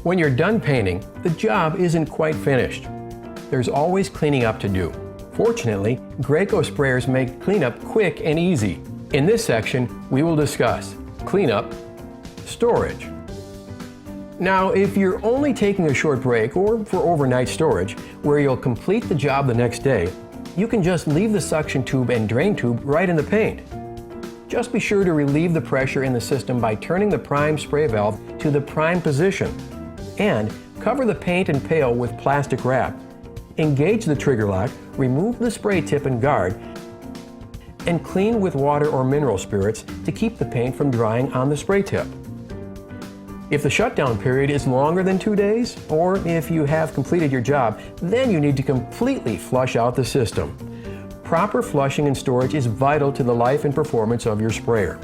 When you're done painting, the job isn't quite finished. There's always cleaning up to do. Fortunately, Graco sprayers make cleanup quick and easy. In this section, we will discuss cleanup, storage. Now, if you're only taking a short break or for overnight storage, where you'll complete the job the next day, you can just leave the suction tube and drain tube right in the paint. Just be sure to relieve the pressure in the system by turning the prime spray valve to the prime position. And cover the paint and pail with plastic wrap. Engage the trigger lock, remove the spray tip and guard, and clean with water or mineral spirits to keep the paint from drying on the spray tip. If the shutdown period is longer than 2 days, or if you have completed your job, then you need to completely flush out the system. Proper flushing and storage is vital to the life and performance of your sprayer.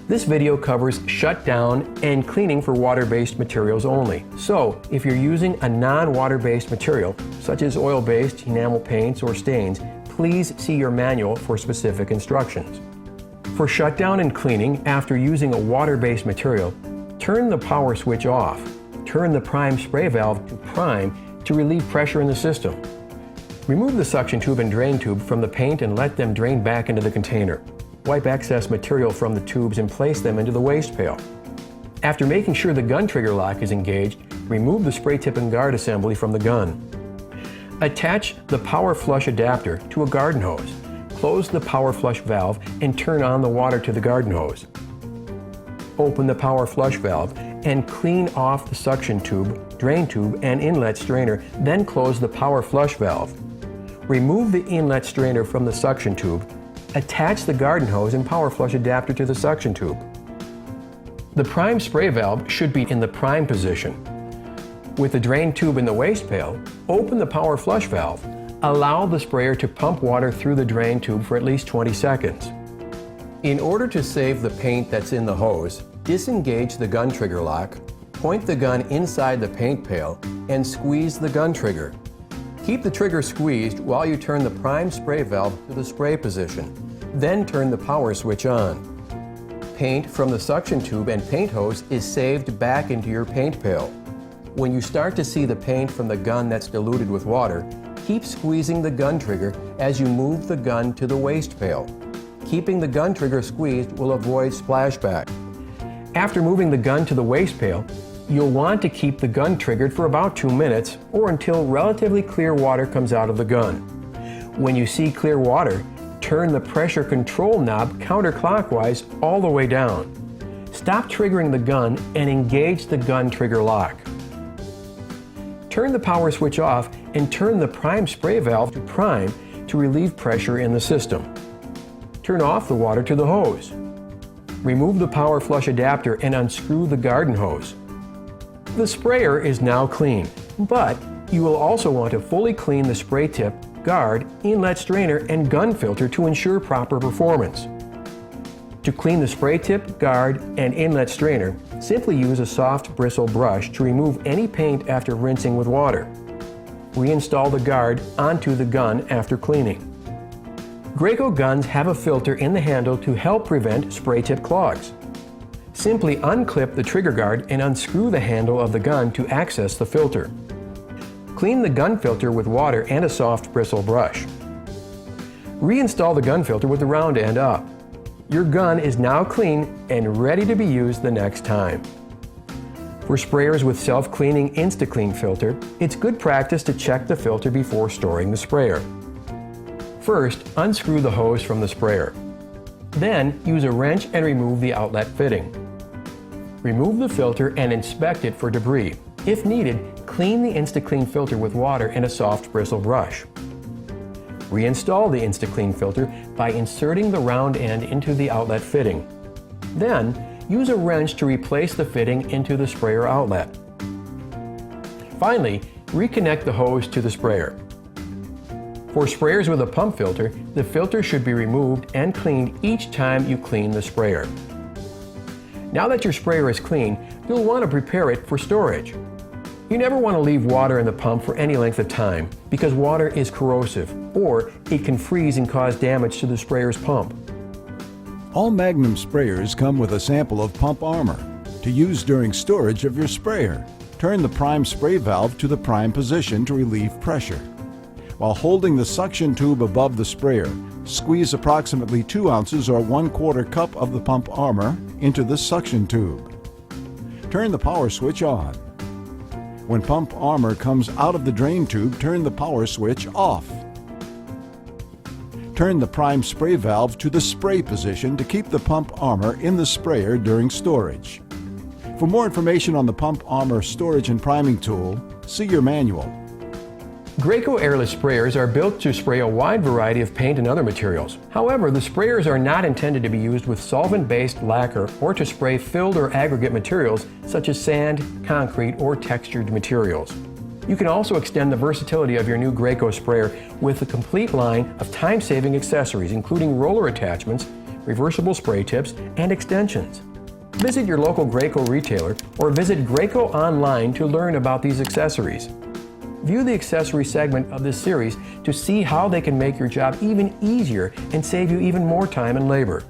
This video covers shutdown and cleaning for water-based materials only. So, if you're using a non-water-based material, such as oil-based, enamel paints, or stains, please see your manual for specific instructions. For shutdown and cleaning after using a water-based material, turn the power switch off. Turn the prime spray valve to prime to relieve pressure in the system. Remove the suction tube and drain tube from the paint and let them drain back into the container. Wipe excess material from the tubes and place them into the waste pail. After making sure the gun trigger lock is engaged, remove the spray tip and guard assembly from the gun. Attach the power flush adapter to a garden hose. Close the power flush valve and turn on the water to the garden hose. Open the power flush valve and clean off the suction tube, drain tube, and inlet strainer, then close the power flush valve. Remove the inlet strainer from the suction tube. Attach the garden hose and power flush adapter to the suction tube. The prime spray valve should be in the prime position. With the drain tube in the waste pail, open the power flush valve. Allow the sprayer to pump water through the drain tube for at least 20 seconds. In order to save the paint that's in the hose, disengage the gun trigger lock, point the gun inside the paint pail, and squeeze the gun trigger. Keep the trigger squeezed while you turn the prime spray valve to the spray position. Then turn the power switch on. Paint from the suction tube and paint hose is saved back into your paint pail. When you start to see the paint from the gun that's diluted with water, keep squeezing the gun trigger as you move the gun to the waste pail. Keeping the gun trigger squeezed will avoid splashback. After moving the gun to the waste pail, you'll want to keep the gun triggered for about 2 minutes or until relatively clear water comes out of the gun. When you see clear water, turn the pressure control knob counterclockwise all the way down. Stop triggering the gun and engage the gun trigger lock. Turn the power switch off and turn the prime spray valve to prime to relieve pressure in the system. Turn off the water to the hose. Remove the power flush adapter and unscrew the garden hose. The sprayer is now clean, but you will also want to fully clean the spray tip, guard, inlet strainer, and gun filter to ensure proper performance. To clean the spray tip, guard, and inlet strainer, simply use a soft bristle brush to remove any paint after rinsing with water. Reinstall the guard onto the gun after cleaning. Graco guns have a filter in the handle to help prevent spray tip clogs. Simply unclip the trigger guard and unscrew the handle of the gun to access the filter. Clean the gun filter with water and a soft bristle brush. Reinstall the gun filter with the round end up. Your gun is now clean and ready to be used the next time. For sprayers with self-cleaning InstaClean filter, it's good practice to check the filter before storing the sprayer. First, unscrew the hose from the sprayer. Then, use a wrench and remove the outlet fitting. Remove the filter and inspect it for debris. If needed, clean the InstaClean filter with water and a soft bristle brush. Reinstall the InstaClean filter by inserting the round end into the outlet fitting. Then, use a wrench to replace the fitting into the sprayer outlet. Finally, reconnect the hose to the sprayer. For sprayers with a pump filter, the filter should be removed and cleaned each time you clean the sprayer. Now that your sprayer is clean, you'll want to prepare it for storage. You never want to leave water in the pump for any length of time because water is corrosive, or it can freeze and cause damage to the sprayer's pump. All Magnum sprayers come with a sample of pump armor to use during storage of your sprayer. Turn the prime spray valve to the prime position to relieve pressure. While holding the suction tube above the sprayer, squeeze approximately 2 ounces or 1/4 cup of the pump armor into the suction tube. Turn the power switch on. When pump armor comes out of the drain tube, turn the power switch off. Turn the prime spray valve to the spray position to keep the pump armor in the sprayer during storage. For more information on the pump armor storage and priming tool, see your manual. Graco airless sprayers are built to spray a wide variety of paint and other materials. However, the sprayers are not intended to be used with solvent-based lacquer or to spray filled or aggregate materials such as sand, concrete, or textured materials. You can also extend the versatility of your new Graco sprayer with a complete line of time-saving accessories, including roller attachments, reversible spray tips, and extensions. Visit your local Graco retailer or visit Graco online to learn about these accessories. View the accessory segment of this series to see how they can make your job even easier and save you even more time and labor.